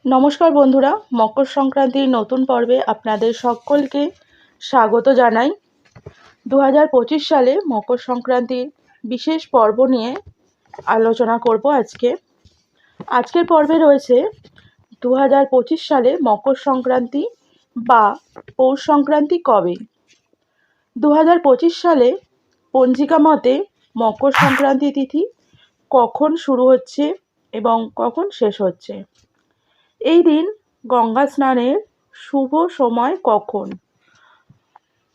নমস্কার বন্ধুরা, মকর সংক্রান্তির নতুন পর্বে আপনাদের সকলকে স্বাগত জানাই। 2025 সালে মকর সংক্রান্তির বিশেষ পর্ব নিয়ে আলোচনা করব আজকের পর্বে রয়েছে 2025 সালে মকর সংক্রান্তি বা পৌষ সংক্রান্তি কবে। 2025 সালে পঞ্জিকা মতে মকর সংক্রান্তি তিথি কখন শুরু হচ্ছে এবং কখন শেষ হচ্ছে। এই দিন গঙ্গা স্নানের শুভ সময় কখন।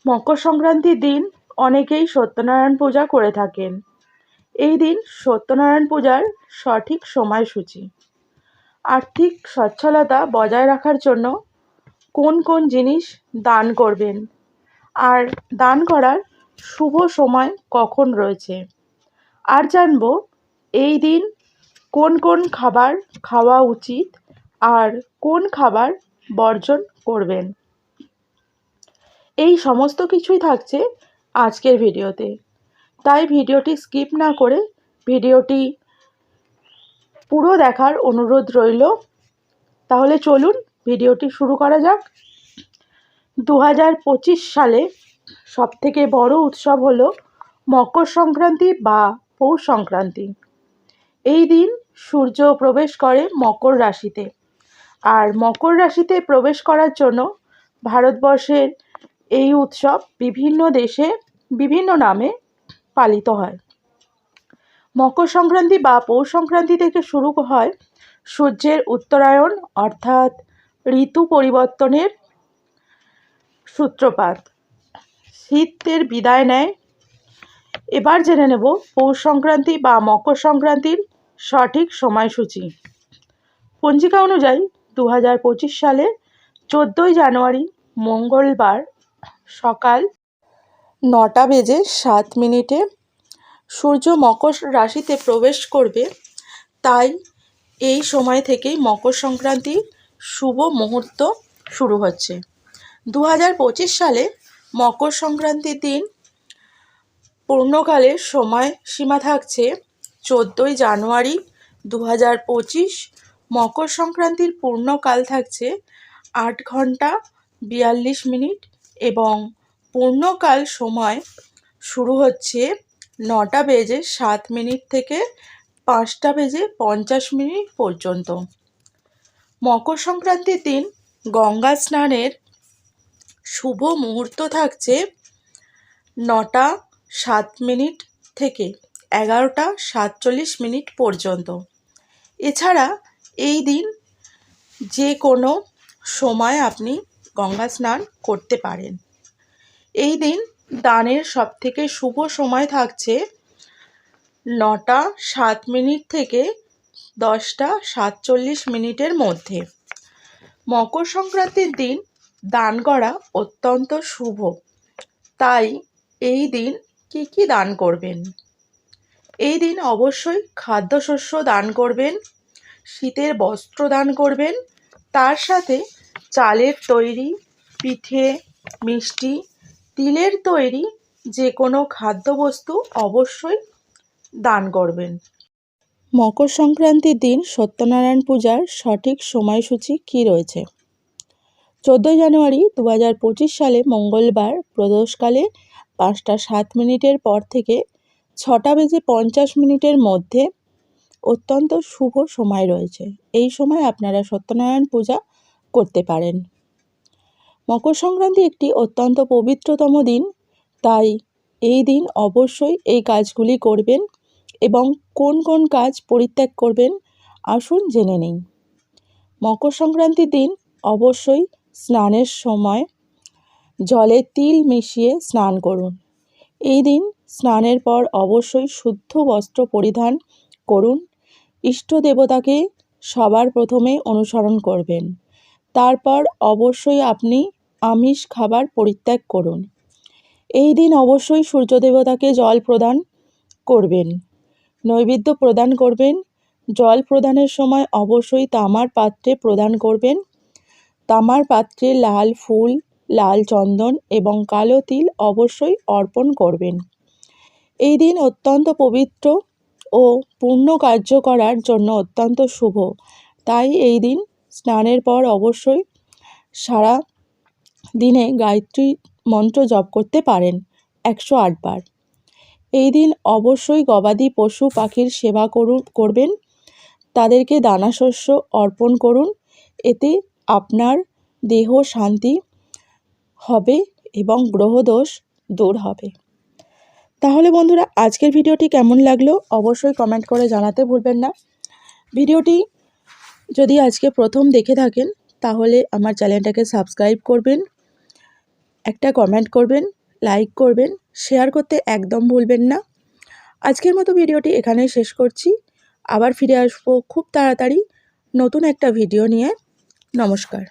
মকর সংক্রান্তির দিন অনেকেই সত্যনারায়ণ পূজা করে থাকেন। এই দিন সত্যনারায়ণ পূজার সঠিক সময়সূচি। আর্থিক সচ্ছলতা বজায় রাখার জন্য কোন কোন জিনিস দান করবেন আর দান করার শুভ সময় কখন রয়েছে। আর জানব এই দিন কোন কোন খাবার খাওয়া উচিত আর কোন খাবার বর্জন করবেন। এই সমস্ত কিছুই থাকছে আজকের ভিডিওতে, তাই ভিডিওটি স্কিপ না করে ভিডিওটি পুরো দেখার অনুরোধ রইল। তাহলে চলুন ভিডিওটি শুরু করা যাক। 2025 সালে সবথেকে বড় উৎসব হলো মকর সংক্রান্তি বা পৌষ সংক্রান্তি। এই দিন সূর্য প্রবেশ করে মকর রাশিতে, আর মকর রাশিতে প্রবেশ করার জন্য ভারতবর্ষের এই উৎসব বিভিন্ন দেশে বিভিন্ন নামে পালিত হয়। মকর সংক্রান্তি বা পৌষ সংক্রান্তি থেকে শুরু হয় সূর্যের উত্তরায়ণ, অর্থাৎ ঋতু পরিবর্তনের সূত্রপাত। শীতের বিদায় নেয়। এবার জেনে নেব পৌষ সংক্রান্তি বা মকর সংক্রান্তির সঠিক সময়সূচি। পঞ্জিকা অনুযায়ী 2025 সালে 14ই জানুয়ারি মঙ্গলবার সকাল 9:07 সূর্য মকর রাশিতে প্রবেশ করবে। তাই এই সময় থেকেই মকর সংক্রান্তির শুভ মুহূর্ত শুরু হচ্ছে। 2025 সালে মকর সংক্রান্তির দিন পূর্ণকালের সময় সীমা থাকছে 14ই জানুয়ারি 2025। মকর সংক্রান্তির পূর্ণকাল থাকছে 8 ঘন্টা 42 মিনিট এবং পূর্ণকাল সময় শুরু হচ্ছে 9:07 থেকে 5:50 পর্যন্ত। মকর সংক্রান্তির দিন গঙ্গা স্নানের শুভ মুহূর্ত থাকছে 9:07 থেকে 11:47 পর্যন্ত। এছাড়া এই দিন যে কোনো সময় আপনি গঙ্গা স্নান করতে পারেন। এই দিন দানের সবথেকে শুভ সময় থাকছে 9:07 থেকে 10:47 মধ্যে। মকর সংক্রান্তির দিন দান করা অত্যন্ত শুভ, তাই এই দিন কি দান করবেন। এই দিন অবশ্যই খাদ্যশস্য দান করবেন, শীতের বস্ত্র দান করবেন, তার সাথে চালের তৈরি পিঠে, মিষ্টি, তিলের তৈরি যে কোনো খাদ্যবস্তু অবশ্যই দান করবেন। মকর সংক্রান্তির দিন সত্যনারায়ণ পূজার সঠিক সময়সূচি কী রয়েছে। 14 জানুয়ারি 2025 সালে মঙ্গলবার প্রদোষকালে 5:07 পর থেকে 6:50 মধ্যে অত্যন্ত শুভ সময় রয়েছে। এই সময় আপনারা সত্যনারায়ণ পূজা করতে পারেন। মকর সংক্রান্তি একটি অত্যন্ত পবিত্রতম দিন, তাই এই দিন অবশ্যই এই কাজগুলি করবেন এবং কোন কোন কাজ পরিত্যাগ করবেন আসুন জেনে নিই। মকর সংক্রান্তির দিন অবশ্যই স্নানের সময় জলে তিল মিশিয়ে স্নান করুন। এই দিন স্নানের পর অবশ্যই শুদ্ধ বস্ত্র পরিধান করুন। ইষ্ট দেবতাকে সবার প্রথমে অনুসরণ করবেন। তারপর অবশ্যই আপনি আমিষ খাবার পরিত্যাগ করুন। এই দিন অবশ্যই সূর্য দেবতাকে জল প্রদান করবেন, নৈবেদ্য প্রদান করবেন। জল প্রদানের সময় অবশ্যই তামার পাত্রে প্রদান করবেন। তামার পাত্রে লাল ফুল, লাল চন্দন এবং কালো তিল অবশ্যই অর্পণ করবেন। এই দিন অত্যন্ত পবিত্র ও পূর্ণ কার্য করার জন্য অত্যন্ত শুভ, তাই এই দিন স্নানের পর অবশ্যই সারা দিনে গায়ত্রী মন্ত্র জপ করতে পারেন 108 বার। এই দিন অবশ্যই গবাদি পশু পাখির সেবা করবেন, তাদেরকে দানাশস্য অর্পণ করুন। এতে আপনার দেহ শান্তি হবে এবং গ্রহদোষ দূর হবে। তাহলে বন্ধুরা, আজকের ভিডিওটি কেমন লাগলো অবশ্যই কমেন্ট করে জানাতে ভুলবেন না। ভিডিওটি যদি আজকে প্রথম দেখে থাকেন তাহলে আমার চ্যানেলটাকে সাবস্ক্রাইব করবেন, একটা কমেন্ট করবেন, লাইক করবেন, শেয়ার করতে একদম ভুলবেন না। আজকের মতো ভিডিওটি এখানেই শেষ করছি। আবার ফিরে আসবো খুব তাড়াতাড়ি নতুন একটা ভিডিও নিয়ে। নমস্কার।